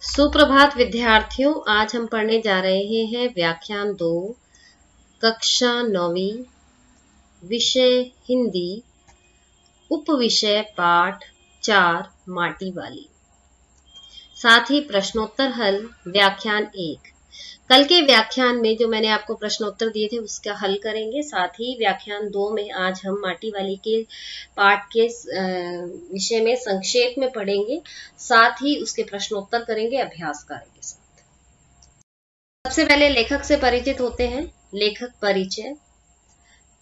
सुप्रभात विद्यार्थियों, आज हम पढ़ने जा रहे हैं व्याख्यान 2, कक्षा 9वीं, विषय हिंदी, उपविषय पाठ 4 माटी वाली। साथ ही प्रश्नोत्तर हल व्याख्यान 1। कल के व्याख्यान में जो मैंने आपको प्रश्नोत्तर दिए थे उसका हल करेंगे। साथ ही व्याख्यान 2 में आज हम माटी वाली के पाठ के विषय में संक्षेप में पढ़ेंगे, साथ ही उसके प्रश्नोत्तर करेंगे अभ्यास कार्य के साथ। सबसे पहले लेखक से परिचित होते हैं। लेखक परिचय।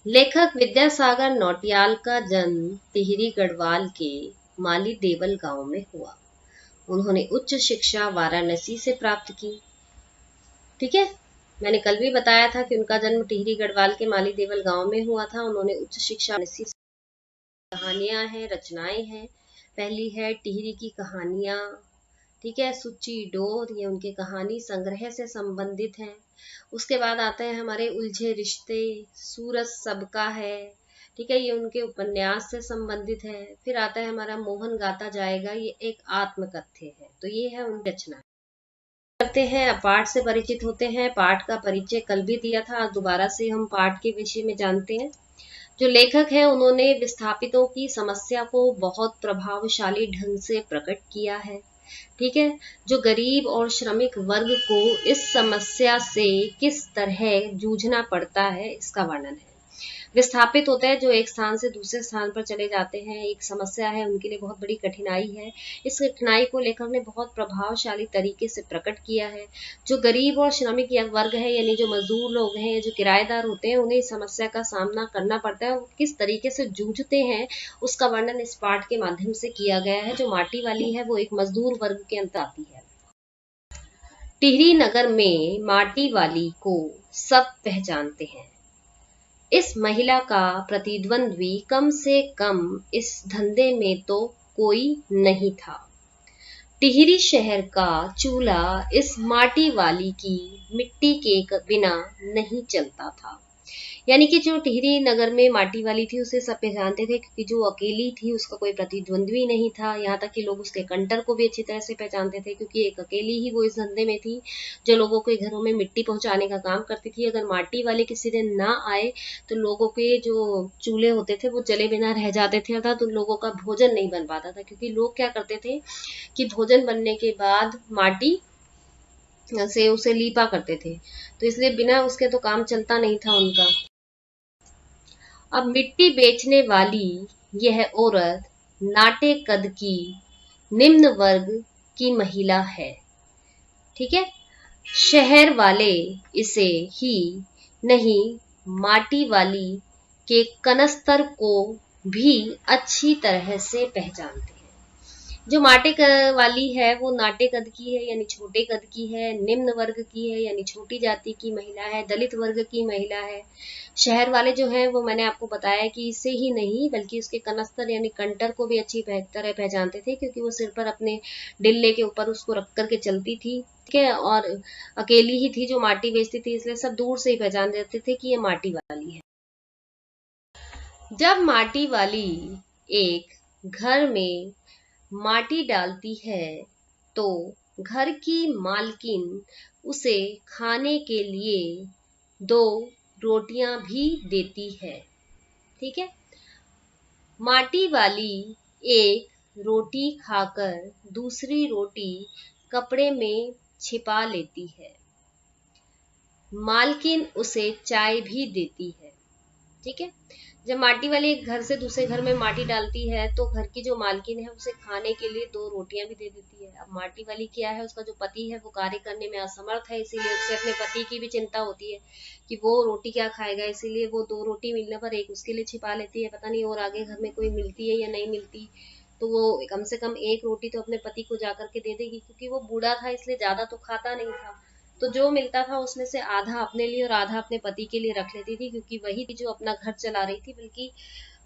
लेखक विद्यासागर नौटियाल का जन्म टिहरी गढ़वाल के माली देवल गांव में हुआ। उन्होंने उच्च शिक्षा वाराणसी से प्राप्त की। ठीक है, मैंने कल भी बताया था कि उनका जन्म टिहरी गढ़वाल के माली देवल गांव में हुआ था। उन्होंने उच्च शिक्षा वाराणसी से। कहानियां हैं, रचनाएं हैं। पहली है टिहरी की कहानियां। ठीक है, सुच्ची डोर, ये उनके कहानी संग्रह से संबंधित है। उसके बाद आते हैं हमारे उलझे रिश्ते, सूरज सबका है। ठीक है, ये उनके उपन्यास से संबंधित है। फिर आता है हमारा मोहन गाता जाएगा, ये एक आत्मकथ्य है। तो ये है उनकी रचना। करते हैं, पाठ से परिचित होते हैं। पाठ का परिचय कल भी दिया था, आज दोबारा से हम पाठ के विषय में जानते हैं। जो लेखक है उन्होंने विस्थापितों की समस्या को बहुत प्रभावशाली ढंग से प्रकट किया है। ठीक है, जो गरीब और श्रमिक वर्ग को इस समस्या से किस तरह जूझना पड़ता है इसका वर्णन है। विस्थापित होते हैं जो एक स्थान से दूसरे स्थान पर चले जाते हैं, एक समस्या है, उनके लिए बहुत बड़ी कठिनाई है। इस कठिनाई को लेखक ने बहुत प्रभावशाली तरीके से प्रकट किया है। जो गरीब और श्रमिक वर्ग है, यानी जो मजदूर लोग हैं, जो किराएदार होते हैं, उन्हें इस समस्या का सामना करना पड़ता है। वो किस तरीके से जूझते हैं उसका वर्णन इस पाठ के माध्यम से किया गया है। जो माटी वाली है वो एक मजदूर वर्ग के अंतर्गत आती है। टिहरी नगर में माटी वाली को सब पहचानते हैं। इस महिला का प्रतिद्वंद्वी कम से कम इस धंधे में तो कोई नहीं था। टिहरी शहर का चूल्हा इस माटी वाली की मिट्टी के बिना नहीं चलता था। यानी कि जो टिहरी नगर में माटी वाली थी उसे सब पहचानते थे, क्योंकि जो अकेली थी उसका कोई प्रतिद्वंद्वी नहीं था। यहाँ तक कि लोग उसके कंटर को भी अच्छी तरह से पहचानते थे, क्योंकि एक अकेली ही वो इस धंधे में थी जो लोगों के घरों में मिट्टी पहुंचाने का काम करती थी। अगर माटी वाले किसी दिन ना आए तो लोगों के जो चूल्हे होते थे वो जले बिना रह जाते थे, अर्थात उन लोगों का भोजन नहीं बन पाता था। क्योंकि लोग क्या करते थे कि भोजन बनने के बाद माटी से उसे लीपा करते थे, तो इसलिए बिना उसके तो काम चलता नहीं था उनका। अब मिट्टी बेचने वाली यह औरत नाटे कद की निम्न वर्ग की महिला है। ठीक है, शहर वाले इसे ही नहीं, माटी वाली के कनस्तर को भी अच्छी तरह से पहचानते हैं। जो माटे वाली है वो नाटे कद की है, यानी छोटे कद की है। निम्न वर्ग की है, यानी छोटी जाति की महिला है, दलित वर्ग की महिला है। शहर वाले जो हैं वो मैंने आपको बताया कि इसे ही नहीं बल्कि उसके कनस्तर यानी कंटर को भी अच्छी तरह पहचानते थे, क्योंकि वो सिर पर अपने डिल्ले के ऊपर उसको रख करके चलती थी। ठीक है, और अकेली ही थी जो माटी बेचती थी, इसलिए सब दूर से ही पहचान देते थे कि ये माटी वाली है। जब माटी वाली एक घर में माटी डालती है तो घर की मालकिन उसे खाने के लिए 2 रोटियां भी देती है। ठीक है, माटी वाली एक रोटी खाकर दूसरी रोटी कपड़े में छिपा लेती है। मालकिन उसे चाय भी देती है। ठीक है, जब माटी वाली एक घर से दूसरे घर में माटी डालती है तो घर की जो मालकिन है उसे खाने के लिए 2 रोटियां भी दे देती है। अब माटी वाली क्या है, उसका जो पति है वो कार्य करने में असमर्थ है, इसीलिए उसे अपने पति की भी चिंता होती है कि वो रोटी क्या खाएगा, इसीलिए वो 2 रोटी मिलने पर एक उसके लिए छिपा लेती है। पता नहीं और आगे घर में कोई मिलती है या नहीं मिलती, तो वो कम से कम एक रोटी तो अपने पति को जाकर के दे देगी, क्योंकि वो बूढ़ा था इसलिए ज्यादा तो खाता नहीं था। तो जो मिलता था उसमें से आधा अपने लिए और आधा अपने पति के लिए रख लेती थी, क्योंकि वही थी जो अपना घर चला रही थी, बल्कि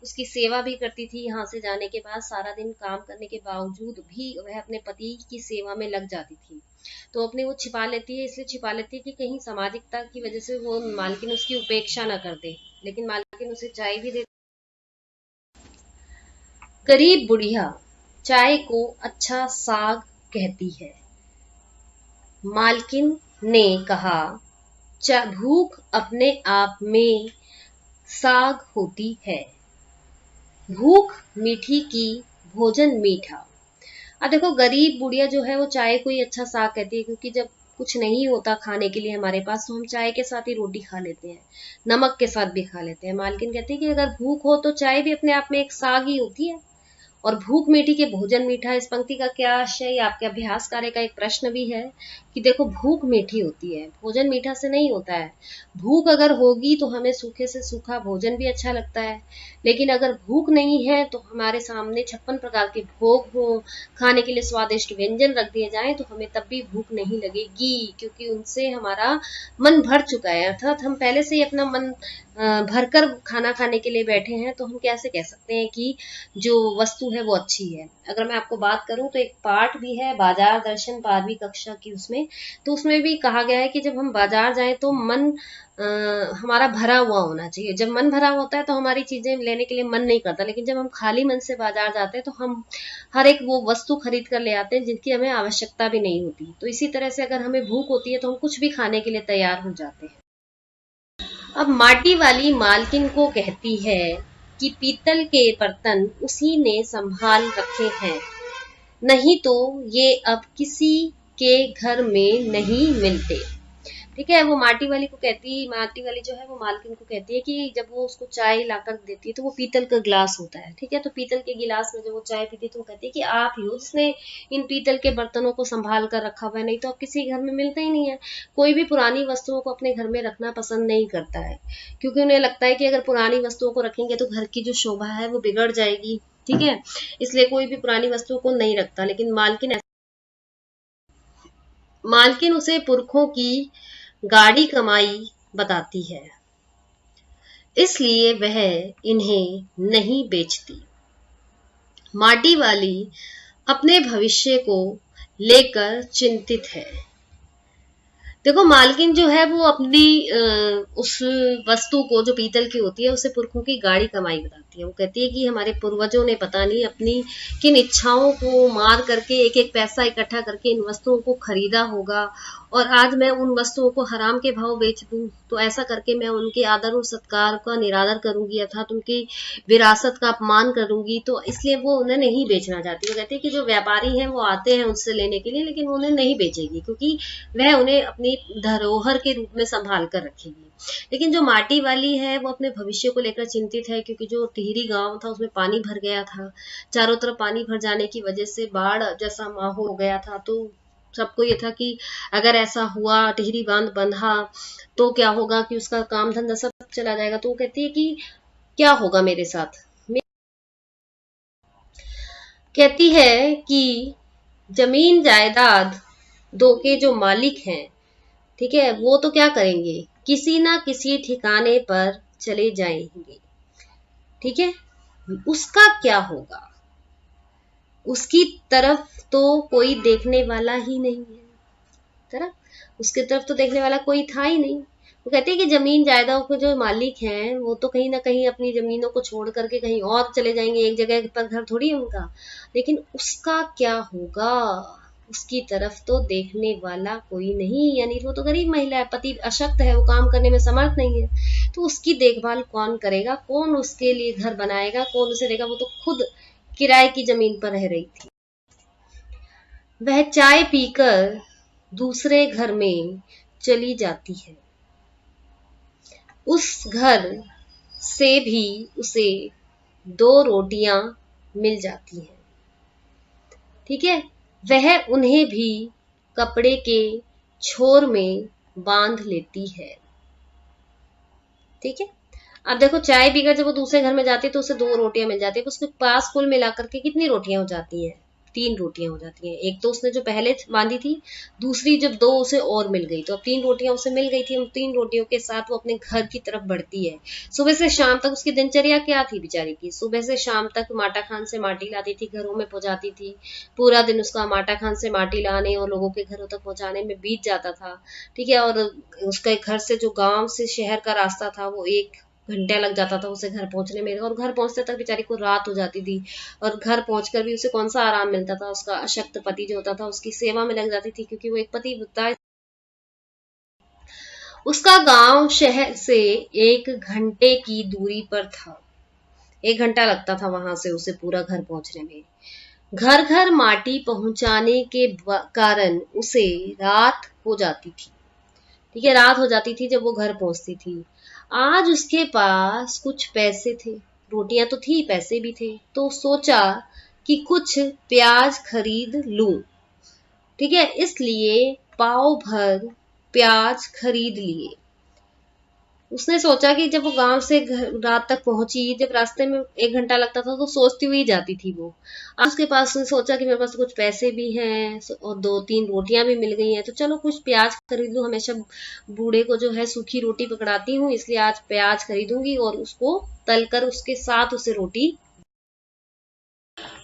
उसकी सेवा भी करती थी। यहाँ से जाने के बाद सारा दिन काम करने के बावजूद भी वह अपने पति की सेवा में लग जाती थी। तो अपने वो छिपा लेती है, इसलिए छिपा लेती है कि कहीं सामाजिकता की वजह से वो मालकिन उसकी उपेक्षा न कर दे, लेकिन मालकिन उसे चाय भी दे। गरीब बुढ़िया चाय को अच्छा साग कहती है। मालकिन ने कहा, भूख अपने आप में साग होती है, भूख मीठी की, भोजन मीठा। अब देखो, गरीब बुढ़िया जो है वो चाय को ही अच्छा साग कहती है, क्योंकि जब कुछ नहीं होता खाने के लिए हमारे पास तो हम चाय के साथ ही रोटी खा लेते हैं, नमक के साथ भी खा लेते हैं। मालकिन कहती है कि अगर भूख हो तो चाय भी अपने आप में एक साग ही होती है, और भूख मीठी के, भोजन मीठा। इस पंक्ति का क्या आशय, आपके अभ्यास कार्य का एक प्रश्न भी है कि देखो, भूख मीठी होती है, भोजन मीठा से नहीं होता है। भूख अगर होगी तो हमें सूखे से सूखा भोजन भी अच्छा लगता है, लेकिन अगर भूख नहीं है तो हमारे सामने 56 प्रकार के भोग हो, खाने के लिए स्वादिष्ट व्यंजन रख दिए जाएं तो हमें तब भी भूख नहीं लगेगी, क्योंकि उनसे हमारा मन भर चुका है। अर्थात हम पहले से ही अपना मन भरकर खाना खाने के लिए बैठे हैं, तो हम कैसे कह सकते हैं कि जो वस्तु है वो अच्छी है। अगर मैं आपको बात करूं तो एक पाठ भी है बाजार दर्शन 12वीं कक्षा की, उसमें तो उसमें भी कहा गया है कि जब हम बाजार जाएं तो मन हमारा भरा हुआ होना चाहिए। जब मन भरा होता है तो हमारी चीजें लेने के लिए मन नहीं करता, लेकिन जब हम खाली मन से बाजार जाते हैं तो हम हर एक वो वस्तु खरीद कर ले आते हैं जिनकी हमें आवश्यकता भी नहीं होती। तो इसी तरह से अगर हमें भूख होती है तो हम कुछ भी खाने के लिए तैयार हो जाते हैं। अब माटी वाली मालकिन को कहती है कि पीतल के बर्तन उसी ने संभाल रखे हैं, नहीं तो ये अब किसी के घर में नहीं मिलते। ठीक है, वो माटी वाली जो है वो मालकिन को कहती है कि जब वो उसको चाय लाकर देती है तो वो पीतल का गिलास होता है। ठीक है, तो पीतल के गिलास में जब वो चाय पीती है तो वो कहती है कि आप ही हो जिसने इन पीतल के बर्तनों को संभाल कर रखा हुआ है, नहीं तो अब किसी घर में मिलता ही नहीं है। कोई भी पुरानी वस्तुओं को अपने घर में रखना पसंद नहीं करता है, क्योंकि उन्हें लगता है कि अगर पुरानी वस्तुओं को रखेंगे तो घर की जो शोभा है वो बिगड़ जाएगी। ठीक है, इसलिए कोई भी पुरानी वस्तुओं को नहीं रखता। लेकिन मालकिन उसे पुरखों की गाढ़ी कमाई बताती है, इसलिए वह इन्हें नहीं बेचती। माटी वाली अपने भविष्य को लेकर चिंतित है। देखो, मालकिन जो है वो अपनी उस वस्तु को जो पीतल की होती है उसे पुरखों की गाढ़ी कमाई बताती है। वो कहती है कि हमारे पूर्वजों ने पता नहीं अपनी किन इच्छाओं को मार करके एक एक पैसा इकट्ठा करके इन वस्तुओं को खरीदा होगा, और आज मैं उन वस्तुओं को हराम के भाव बेच दूं तो ऐसा करके मैं उनके आदर और सत्कार का निरादर करूंगी, अर्थात उनकी विरासत का अपमान करूंगी। तो इसलिए वो उन्हें नहीं बेचना चाहती। वो कहती है कि जो व्यापारी हैं वो आते हैं उससे लेने के लिए, लेकिन उन्हें नहीं बेचेगी, क्योंकि वह उन्हें अपनी धरोहर के रूप में संभाल कर रखेगी। लेकिन जो माटी वाली है वो अपने भविष्य को लेकर चिंतित है, क्योंकि जो टिहरी गांव था उसमें पानी भर गया था। चारों तरफ पानी भर जाने की वजह से बाढ़ जैसा माहौल हो गया था। तो सबको ये था कि अगर ऐसा हुआ, टिहरी बांध बंधा, तो क्या होगा कि उसका काम धंधा सब चला जाएगा। तो वो कहती है कि क्या होगा मेरे साथ। कहती है कि जमीन जायदाद दो के जो मालिक हैं, ठीक है, वो तो क्या करेंगे, किसी ना किसी ठिकाने पर चले जाएंगे। ठीक है, उसका क्या होगा, उसकी तरफ तो कोई देखने वाला ही नहीं है। उसकी तरफ तो देखने वाला कोई था ही नहीं। वो कहते हैं कि जमीन जायदाद के जो मालिक हैं वो तो कहीं ना कहीं अपनी जमीनों को छोड़ करके कहीं और चले जाएंगे, एक जगह पर घर थोड़ी है उनका। लेकिन उसका क्या होगा, उसकी तरफ तो देखने वाला कोई नहीं, यानी वो तो गरीब महिला है, पति अशक्त है, वो काम करने में समर्थ नहीं है, तो उसकी देखभाल कौन करेगा, कौन उसके लिए घर बनाएगा, कौन उसे देगा। वो तो खुद किराए की जमीन पर रह रही थी। वह चाय पीकर दूसरे घर में चली जाती है। उस घर से भी उसे 2 रोटियां मिल जाती हैं। ठीक है, वह उन्हें भी कपड़े के छोर में बांध लेती है। ठीक है, अब देखो, चाय पीकर जब वो दूसरे घर में जाती है तो उसे 2 रोटियां मिल जाती है। उसके पास कुल मिलाकर के कितनी रोटियां हो जाती हैं, 3 रोटियां हो जाती हैं। एक तो उसने जो पहले बांधी थी, दूसरी जब 2 उसे और मिल गई, तो अब 3 रोटियां उसे मिल गई थी। उन 3 रोटियों के साथ वो अपने घर की तरफ बढ़ती है। सुबह से शाम तक उसकी दिनचर्या क्या थी बेचारी की, सुबह से शाम तक माटा खान से माटी लाती थी, घरों में पहुंचाती थी। पूरा दिन उसका माटा खान से माटी लाने और लोगों के घरों तक पहुंचाने में बीत जाता था। ठीक है, और उसका घर से जो गांव से शहर का रास्ता था वो एक घंटे लग जाता था उसे घर पहुंचने में, और घर पहुंचते तक बेचारी को रात हो जाती थी। और घर पहुंचकर भी उसे कौन सा आराम मिलता था, उसका अशक्त पति जो होता था उसकी सेवा में लग जाती थी, क्योंकि वो एक पति होता। उसका गांव शहर से 1 घंटे की दूरी पर था। 1 घंटा लगता था वहां से उसे पूरा घर पहुंचने में। घर घर माटी पहुंचाने के कारण उसे रात हो जाती थी। ठीक है, रात हो जाती थी जब वो घर पहुंचती थी। आज उसके पास कुछ पैसे थे, रोटियां तो थी, पैसे भी थे, तो सोचा कि कुछ प्याज खरीद लूं। ठीक है, इसलिए पाव भर प्याज खरीद लिए। उसने सोचा कि जब वो गांव से रात तक पहुंची, जब रास्ते में 1 घंटा लगता था तो सोचती हुई जाती थी वो। आज उसके पास, उसने सोचा कि मेरे पास कुछ पैसे भी हैं और 2-3 रोटियां भी मिल गई हैं, तो चलो कुछ प्याज खरीद लूं। हमेशा बूढ़े को जो है सूखी रोटी पकड़ाती हूँ, इसलिए आज प्याज खरीदूंगी और उसको तलकर उसके साथ उसे रोटी।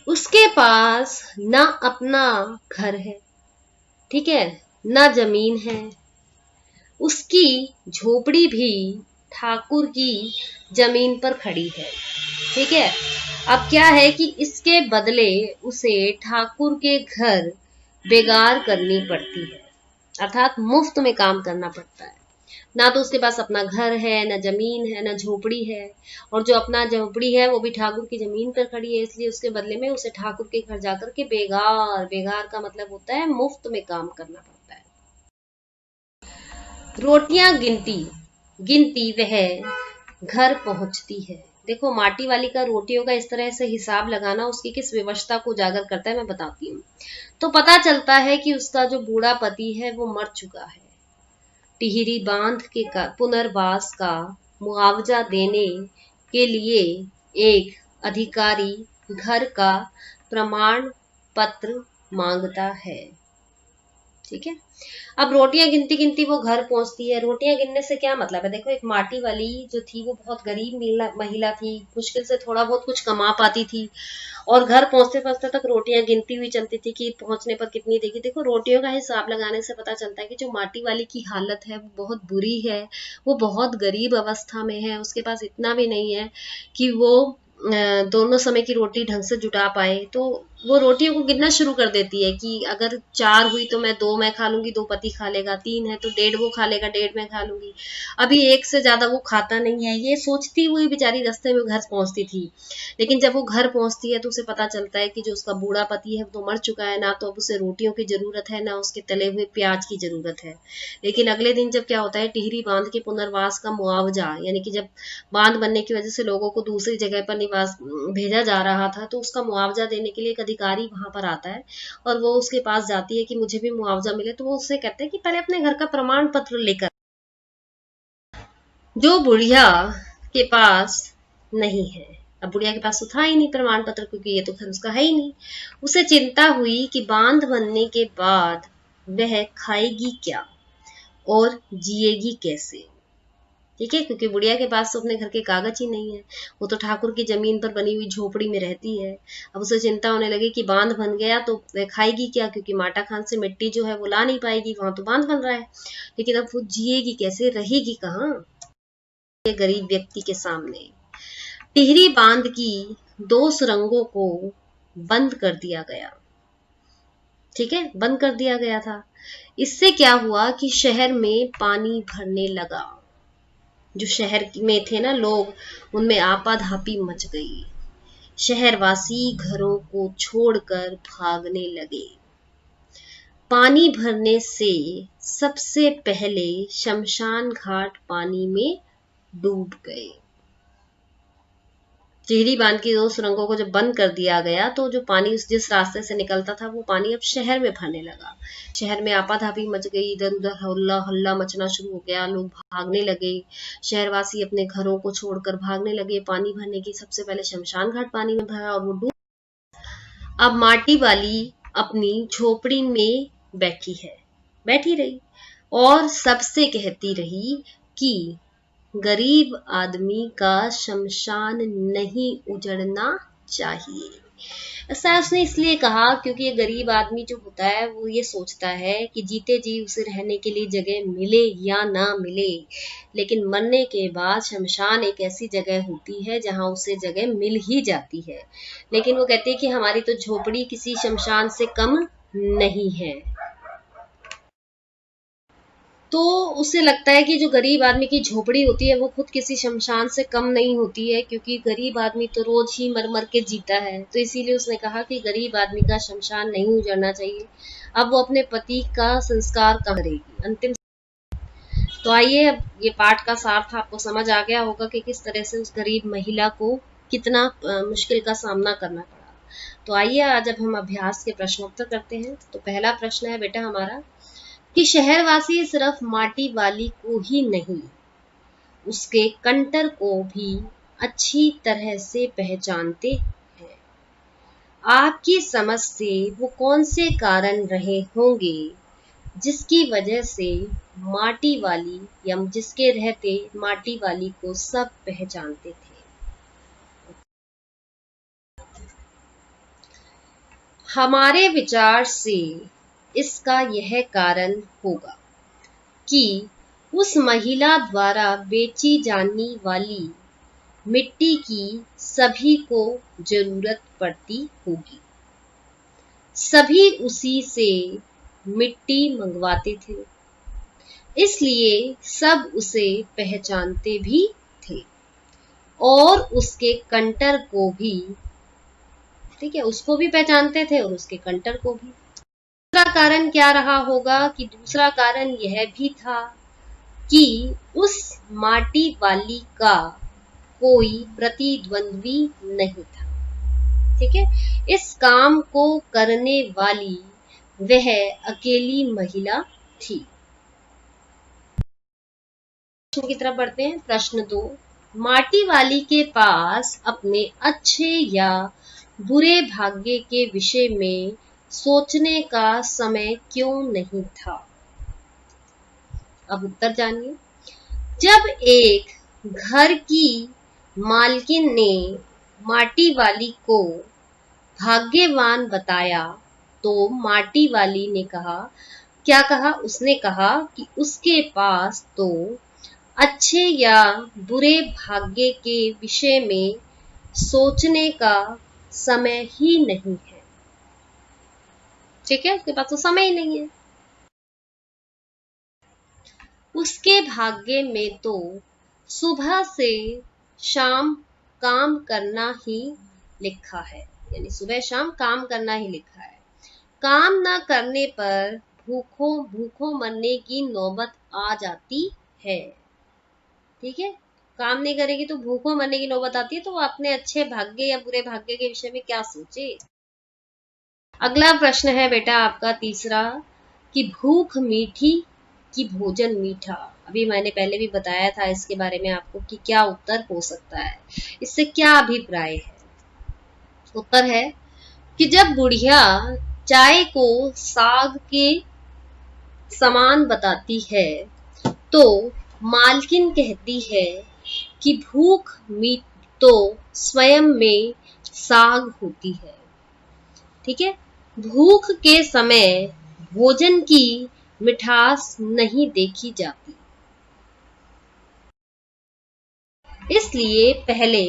उसके पास ना अपना घर है, ठीक है, ना जमीन है, उसकी झोपड़ी भी ठाकुर की जमीन पर खड़ी है। ठीक है, अब क्या है कि इसके बदले उसे ठाकुर के घर बेगार करनी पड़ती है, अर्थात मुफ्त में काम करना पड़ता है। ना तो उसके पास अपना घर है, ना जमीन है, ना झोपड़ी है, और जो अपना झोपड़ी है वो भी ठाकुर की जमीन पर खड़ी है, इसलिए उसके बदले में उसे ठाकुर के घर जाकर के बेगार, बेगार का मतलब होता है मुफ्त में काम करना पड़ता है। रोटियां गिनती गिनती वह घर पहुंचती है। देखो, माटी वाली का रोटियों का इस तरह से हिसाब लगाना उसकी किस विवशता को उजागर करता है, मैं बताती हूँ। तो पता चलता है कि उसका जो बूढ़ा पति है वो मर चुका है। टिहरी बांध के पुनर्वास का मुआवजा देने के लिए एक अधिकारी घर का प्रमाण पत्र मांगता है। ठीक है, अब रोटियां गिनती गिनती वो घर पहुंचती है। रोटियां गिनने से क्या मतलब है, देखो, एक माटी वाली जो थी वो बहुत गरीब महिला थी, मुश्किल से थोड़ा बहुत कुछ कमा पाती थी, और घर पहुंचते पहुंचते तक रोटियां गिनती हुई चलती थी कि पहुंचने पर कितनी देगी। देखो, रोटियों का हिसाब लगाने से पता चलता है कि जो माटी वाली की हालत है वो बहुत बुरी है, वो बहुत गरीब अवस्था में है। उसके पास इतना भी नहीं है कि वो दोनों समय की रोटी ढंग से जुटा पाए। तो वो रोटियों को गिनना शुरू कर देती है कि अगर 4 हुई तो मैं 2 मैं खा लूंगी, 2 पति खा लेगा, 3 है तो 1.5 वो खा लेगा, 1.5 मैं खा लूंगी, अभी 1 से ज्यादा वो खाता नहीं है। ये सोचती हुई बेचारी रास्ते में घर पहुंचती थी। लेकिन जब वो घर पहुंचती है तो उसे पता चलता है कि जो उसका बूढ़ा पति है वो तो मर चुका है, ना तो अब उसे रोटियों की जरूरत है, ना उसके तले हुए प्याज की जरूरत है। लेकिन अगले दिन जब क्या होता है, टिहरी बांध के पुनर्वास का मुआवजा, यानी कि जब बांध बनने की वजह से लोगों को दूसरी जगह पर निवास भेजा जा रहा था, तो उसका मुआवजा देने के लिए एक अधिकारी वहां पर आता है और वो उसके पास जाती है कि मुझे भी मुआवजा मिले। तो वो उससे कहते हैं कि पहले अपने घर का प्रमाण पत्र लेकर। जो बुढ़िया के पास नहीं है, अब बुढ़िया के पास तो था ही नहीं प्रमाण पत्र, क्योंकि ये तो घर उसका है ही नहीं। उसे चिंता हुई कि बांध बनने के बाद वह खाएगी क्या और जिएगी कैसे। ठीक है, क्योंकि बुढ़िया के पास तो अपने घर के कागज ही नहीं है, वो तो ठाकुर की जमीन पर बनी हुई झोपड़ी में रहती है। अब उसे चिंता होने लगी कि बांध बन गया तो वह खाएगी क्या, क्योंकि माटा खान से मिट्टी जो है वो ला नहीं पाएगी, वहां तो बांध बन रहा है। लेकिन अब वो जिएगी कैसे, रहेगी कहाँ गरीब व्यक्ति के सामने। टिहरी बांध की 2 सुरंगों को बंद कर दिया गया। ठीक है, बंद कर दिया गया था। इससे क्या हुआ कि शहर में पानी भरने लगा। जो शहर में थे ना लोग, उनमें आपाधापी मच गई। शहरवासी घरों को छोड़कर भागने लगे। पानी भरने से सबसे पहले शमशान घाट पानी में डूब गए। टिहरी बांध की 2 सुरंगों को जब बंद कर दिया गया तो जो पानी जिस रास्ते से निकलता था वो पानी अब शहर में भरने लगा। शहर में आपाधापी मच गई, इधर उधर हल्ला हल्ला मचना शुरू हो गया, लोग भागने लगे। शहरवासी अपने घरों को छोड़कर भागने लगे पानी भरने की। सबसे पहले शमशान घाट पानी में भरा और वो डूब। अब माटी वाली अपनी झोपड़ी में बैठी रही और सबसे कहती रही कि गरीब आदमी का शमशान नहीं उजड़ना चाहिए। ऐसा उसने इसलिए कहा क्योंकि ये गरीब आदमी जो होता है वो ये सोचता है कि जीते जी उसे रहने के लिए जगह मिले या ना मिले, लेकिन मरने के बाद शमशान एक ऐसी जगह होती है जहां उसे जगह मिल ही जाती है। लेकिन वो कहते हैं कि हमारी तो झोपड़ी किसी शमशान से कम नहीं है। तो उसे लगता है कि जो गरीब आदमी की झोपड़ी होती है वो खुद किसी शमशान से कम नहीं होती है, क्योंकि गरीब आदमी तो रोज ही मर मर के जीता है। तो इसीलिए उसने कहा कि गरीब आदमी का शमशान नहीं उजड़ना चाहिए। अब वो अपने पति का संस्कार कहाँ करेगी, अंतिम। तो आइए, अब ये पाठ का सार था, आपको समझ आ गया होगा कि किस तरह से उस गरीब महिला को कितना मुश्किल का सामना करना पड़ा। तो आइए आज अब हम अभ्यास के प्रश्नोत्तर करते हैं। तो पहला प्रश्न है बेटा हमारा कि शहरवासी सिर्फ माटी वाली को ही नहीं, उसके कंटर को भी अच्छी तरह से पहचानते हैं। आपकी समझ से वो कौन से कारण रहे होंगे जिसकी वजह से माटी वाली या जिसके रहते माटी वाली को सब पहचानते थे। हमारे विचार से इसका यह कारण होगा कि उस महिला द्वारा बेची जाने वाली मिट्टी की सभी को जरूरत पड़ती होगी, सभी उसी से मिट्टी मंगवाते थे, इसलिए सब उसे पहचानते भी थे और उसके कंटर को भी, ठीक है, उसको भी पहचानते थे और उसके कंटर को भी। दूसरा कारण क्या रहा होगा कि दूसरा कारण यह भी था कि उस माटी वाली का कोई प्रतिद्वंद्वी नहीं था। ठीक है, इस काम को करने वाली वह अकेली महिला थी। प्रश्न की तरफ बढ़ते हैं। प्रश्न 2, माटी वाली के पास अपने अच्छे या बुरे भाग्य के विषय में सोचने का समय क्यों नहीं था। अब उत्तर जानिए। जब एक घर की मालकिन ने माटी वाली को भाग्यवान बताया तो माटी वाली ने कहा, क्या कहा, उसने कहा कि उसके पास तो अच्छे या बुरे भाग्य के विषय में सोचने का समय ही नहीं है। ठीक है, उसके पास तो समय ही नहीं है। उसके भाग्य में तो सुबह से शाम काम करना ही लिखा है, यानी सुबह शाम काम करना ही लिखा है। काम ना करने पर भूखों मरने की नौबत आ जाती है। ठीक है, काम नहीं करेगी तो भूखों मरने की नौबत आती है, तो वो अपने अच्छे भाग्य या बुरे भाग्य के विषय में क्या सोचे। अगला प्रश्न है बेटा आपका तीसरा कि भूख मीठी कि भोजन मीठा। अभी मैंने पहले भी बताया था इसके बारे में आपको कि क्या उत्तर हो सकता है, इससे क्या अभिप्राय है। उत्तर है कि जब बुढ़िया चाय को साग के समान बताती है तो मालकिन कहती है कि भूख मीठ तो स्वयं में साग होती है। ठीक है, भूख के समय भोजन की मिठास नहीं देखी जाती, इसलिए पहले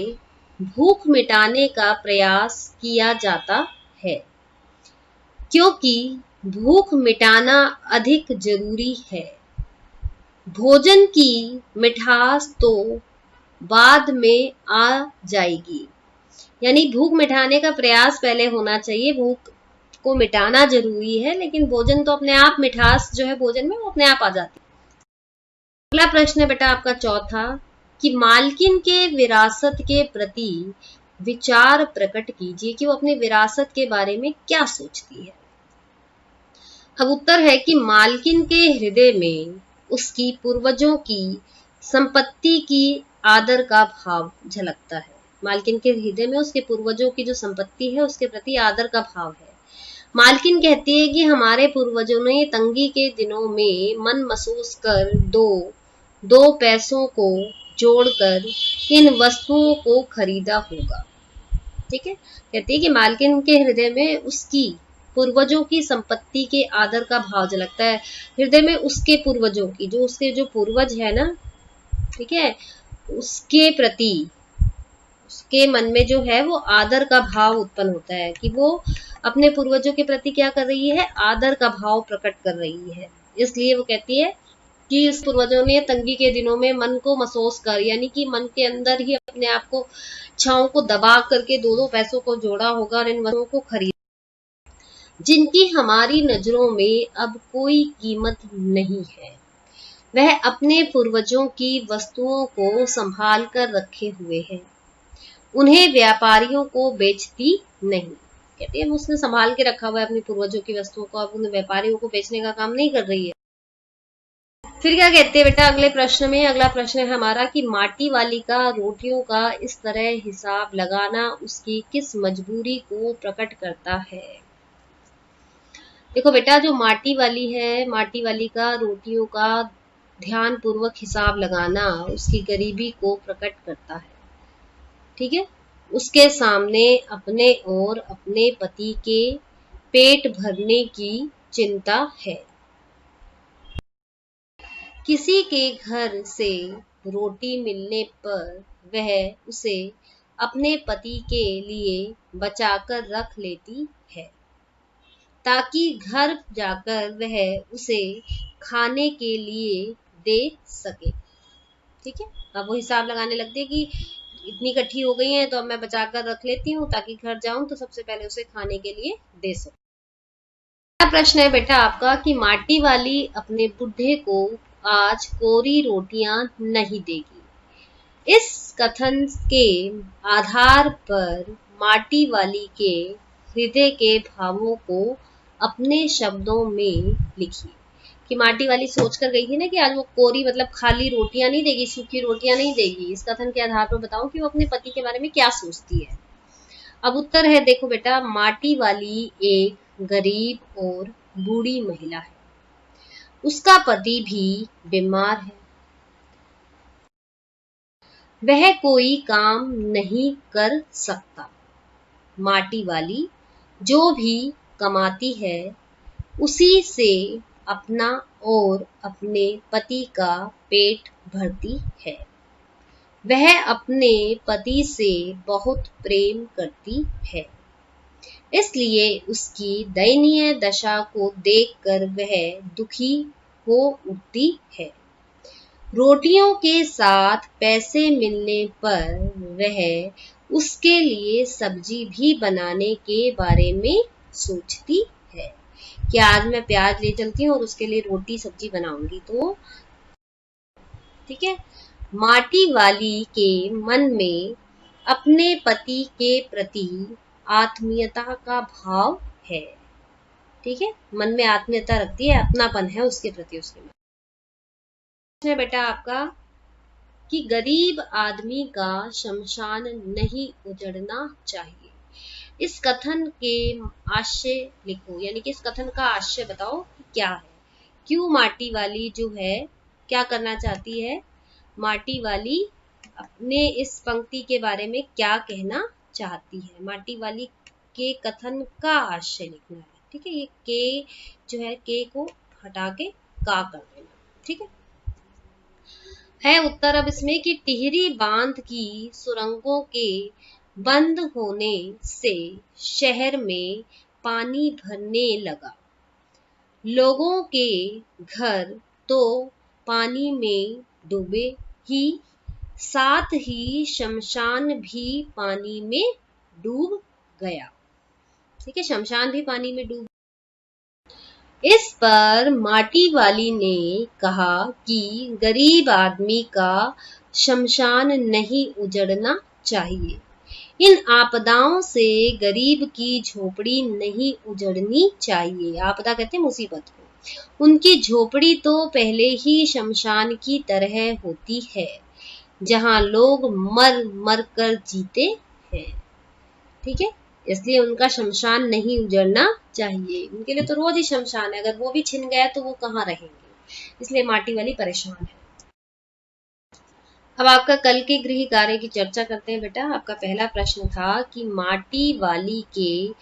भूख मिटाने का प्रयास किया जाता है, क्योंकि भूख मिटाना अधिक जरूरी है। भोजन की मिठास तो बाद में आ जाएगी, यानी भूख मिटाने का प्रयास पहले होना चाहिए। भूख को मिटाना जरूरी है, लेकिन भोजन तो अपने आप, मिठास जो है भोजन में वो अपने आप आ जाती है। अगला प्रश्न है बेटा आपका चौथा कि मालकिन के विरासत के प्रति विचार प्रकट कीजिए कि वो अपनी विरासत के बारे में क्या सोचती है। अब उत्तर है कि मालकिन के हृदय में उसकी पूर्वजों की संपत्ति की आदर का भाव झलकता है। मालकिन के हृदय में उसके पूर्वजों की जो संपत्ति है उसके प्रति आदर का भाव है। मालकिन कहती है कि हमारे पूर्वजों ने तंगी के दिनों में मन महसूस कर दो पैसों को जोड़कर इन वस्तुओं को खरीदा होगा। ठीक है। कहती है कि मालकिन के हृदय में उसकी पूर्वजों की संपत्ति के आदर का भाव झलकता है। हृदय में उसके पूर्वजों की, जो उसके जो पूर्वज है ना, ठीक है, उसके प्रति, उसके मन में जो है वो आदर का भाव उत्पन्न होता है कि वो अपने पूर्वजों के प्रति क्या कर रही है, आदर का भाव प्रकट कर रही है। इसलिए वो कहती है कि इस पूर्वजों ने तंगी के दिनों में मन को महसूस कर, यानी कि मन के अंदर ही अपने आप को, इच्छाओं को दबा करके दो पैसों को जोड़ा होगा और इन वस्तुओं को खरीद, जिनकी हमारी नजरों में अब कोई कीमत नहीं है। वह अपने पूर्वजों की वस्तुओं को संभाल कर रखे हुए है, उन्हें व्यापारियों को बेचती नहीं। कहती है उसने संभाल के रखा हुआ है अपने पूर्वजों की वस्तुओं को, अब उन्हें व्यापारियों को बेचने का काम नहीं कर रही है। फिर क्या कहते हैं बेटा अगले प्रश्न में, अगला प्रश्न है हमारा कि माटी वाली का रोटियों का इस तरह हिसाब लगाना उसकी किस मजबूरी को प्रकट करता है। देखो बेटा, जो माटी वाली है, माटी वाली का रोटियों का ध्यान पूर्वक हिसाब लगाना उसकी गरीबी को प्रकट करता है। ठीक है, उसके सामने अपने और अपने पति के पेट भरने की चिंता है। किसी के घर से रोटी मिलने पर वह उसे अपने पति के लिए बचाकर रख लेती है, ताकि घर जाकर वह उसे खाने के लिए दे सके। ठीक है, अब वो हिसाब लगाने लगती है कि इतनी इकट्ठी हो गई है तो अब मैं बचाकर रख लेती हूँ ताकि घर जाऊं तो सबसे पहले उसे खाने के लिए दे सकूं। प्रश्न है बेटा आपका कि माटी वाली अपने बुढ़े को आज कोरी रोटियां नहीं देगी। इस कथन के आधार पर माटी वाली के हृदय के भावों को अपने शब्दों में लिखिए। कि माटी वाली सोच कर गई थी ना कि आज वो कोरी मतलब खाली रोटियां नहीं देगी, सूखी रोटियां नहीं देगी। इस कथन के आधार पर बताओ कि वो अपने पति के बारे में क्या सोचती है। अब उत्तर है, देखो बेटा, माटी वाली एक गरीब और बूढ़ी महिला है, उसका पति भी बीमार है, वह कोई काम नहीं कर सकता। माटी वाली जो भी कमाती है उसी से अपना और अपने पति का पेट भरती है। वह अपने पति से बहुत प्रेम करती है, इसलिए उसकी दयनीय दशा को देखकर वह दुखी हो उठती है। रोटियों के साथ पैसे मिलने पर वह उसके लिए सब्जी भी बनाने के बारे में सोचती है कि आज मैं प्याज ले चलती हूँ और उसके लिए रोटी सब्जी बनाऊंगी। तो ठीक है, माटी वाली के मन में अपने पति के प्रति आत्मीयता का भाव है। ठीक है, मन में आत्मीयता रखती है, अपनापन है उसके प्रति उसके मन। बेटा आपका कि गरीब आदमी का शमशान नहीं उजड़ना चाहिए। इस कथन के आशय लिखो, यानी कि इस कथन का आशय बताओ क्या है। क्यों माटी वाली जो है क्या करना चाहती है, माटी वाली अपने इस पंक्ति के बारे में क्या कहना चाहती है। माटी वाली के कथन का आशय लिखना है। ठीक है, ये के जो है के को हटा के का कर देना। ठीक है उत्तर अब इसमें कि टिहरी बांध की सुरंगों के बंद होने से शहर में पानी भरने लगा। लोगों के घर तो पानी में डूबे ही, साथ ही शमशान भी पानी में डूब गया। ठीक है, शमशान भी पानी में डूब। इस पर माटी वाली ने कहा कि गरीब आदमी का शमशान नहीं उजड़ना चाहिए। इन आपदाओं से गरीब की झोपड़ी नहीं उजड़नी चाहिए। आपदा कहते हैं मुसीबत को। उनकी झोपड़ी तो पहले ही शमशान की तरह होती है, जहां लोग मर मर कर जीते हैं। ठीक है, इसलिए उनका शमशान नहीं उजड़ना चाहिए। उनके लिए तो रोज ही शमशान है, अगर वो भी छिन गया तो वो कहाँ रहेंगे। इसलिए माटी वाली परेशान है। अब आपका कल के गृह कार्य की चर्चा करते हैं बेटा। आपका पहला प्रश्न था कि माटी वाली के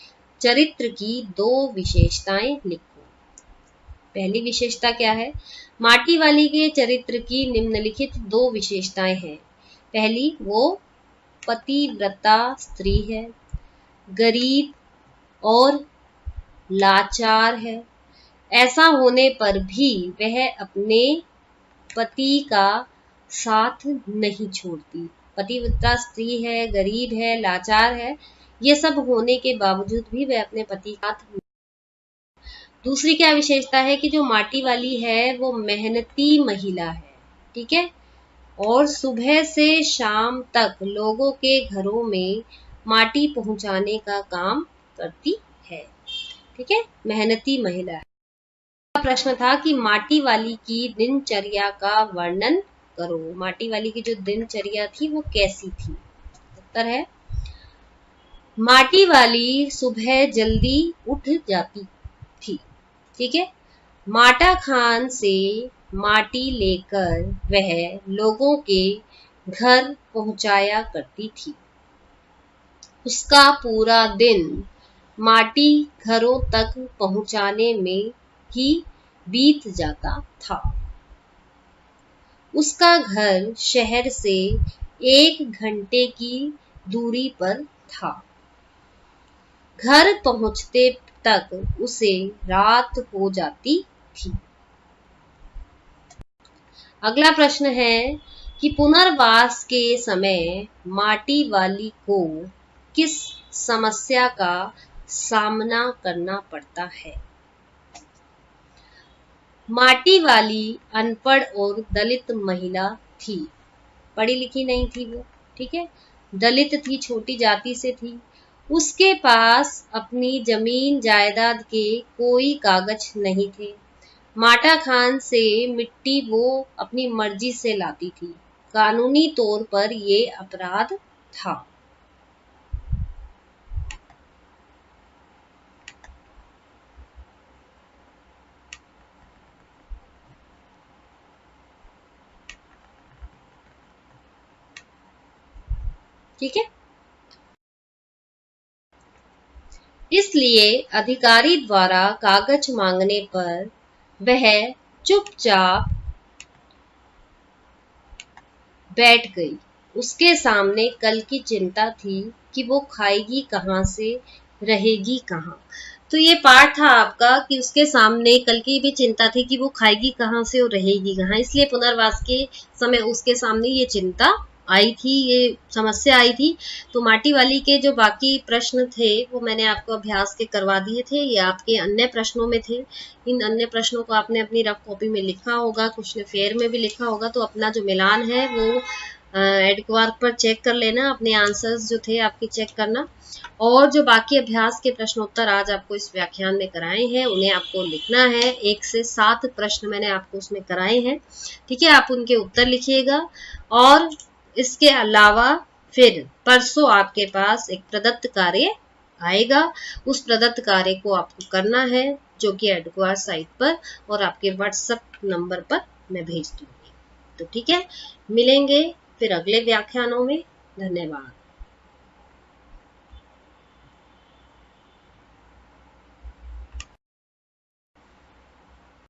चरित्र की 2 विशेषताएं लिखो। पहली विशेषता क्या है? माटी वाली के चरित्र की निम्नलिखित 2 विशेषताएं हैं। पहली, वो पतिव्रता स्त्री है, गरीब और लाचार है। ऐसा होने पर भी वह अपने पति का साथ नहीं छोड़ती। पतिव्रता स्त्री है, गरीब है, लाचार है, ये सब होने के बावजूद भी वह अपने पति का साथ। दूसरी क्या विशेषता है कि जो माटी वाली है वो मेहनती महिला है, ठीक है, और सुबह से शाम तक लोगों के घरों में माटी पहुंचाने का काम करती है, ठीक है, मेहनती महिला है। प्रश्न था कि माटी वाली की दिनचर्या का वर्णन करो। माटी वाली की जो दिनचर्या थी वो कैसी थी? उत्तर है, माटी वाली सुबह जल्दी उठ जाती थी, ठीक है। माटा खान से माटी लेकर वह लोगों के घर पहुंचाया करती थी। उसका पूरा दिन माटी घरों तक पहुंचाने में ही बीत जाता था। उसका घर शहर से 1 घंटे की दूरी पर था। घर पहुंचते तक उसे रात हो जाती थी। अगला प्रश्न है कि पुनर्वास के समय माटी वाली को किस समस्या का सामना करना पड़ता है? माटी वाली अनपढ़ और दलित महिला थी, पढ़ी लिखी नहीं थी वो, ठीक है, दलित थी, छोटी जाति से थी। उसके पास अपनी जमीन जायदाद के कोई कागज नहीं थे। माटा खान से मिट्टी वो अपनी मर्जी से लाती थी। कानूनी तौर पर ये अपराध था। ठीक है, इसलिए अधिकारी द्वारा कागज मांगने पर वह चुपचाप बैठ गई। उसके सामने कल की चिंता थी कि वो खाएगी कहाँ से, रहेगी कहाँ। तो ये पार्ट था आपका कि उसके सामने कल की भी चिंता थी कि वो खाएगी कहाँ से और रहेगी कहाँ। इसलिए पुनर्वास के समय उसके सामने ये चिंता आई थी, ये समस्या आई थी। तो माटी वाली के जो बाकी प्रश्न थे वो मैंने आपको अभ्यास के करवा दिए थे, ये आपके अन्य प्रश्नों में थे। इन अन्य प्रश्नों को आपने अपनी रफ कॉपी में लिखा होगा, कुछ ने फेयर में भी लिखा होगा। तो अपना जो मिलान है वो एडक्वार्क पर चेक कर लेना, अपने आंसर्स जो थे आपके चेक करना। और जो बाकी अभ्यास के प्रश्नोत्तर आज आपको इस व्याख्यान में कराए हैं उन्हें आपको लिखना है। 1 से 7 प्रश्न मैंने आपको उसमें कराए हैं, ठीक है, आप उनके उत्तर लिखिएगा। और इसके अलावा फिर परसों आपके पास एक प्रदत्त कार्य आएगा। उस प्रदत्त कार्य को आपको करना है जो कि एडक्वार्क साइट पर और आपके व्हाट्सएप नंबर पर मैं भेज दूंगी। तो ठीक है, मिलेंगे फिर अगले व्याख्यानों में। धन्यवाद।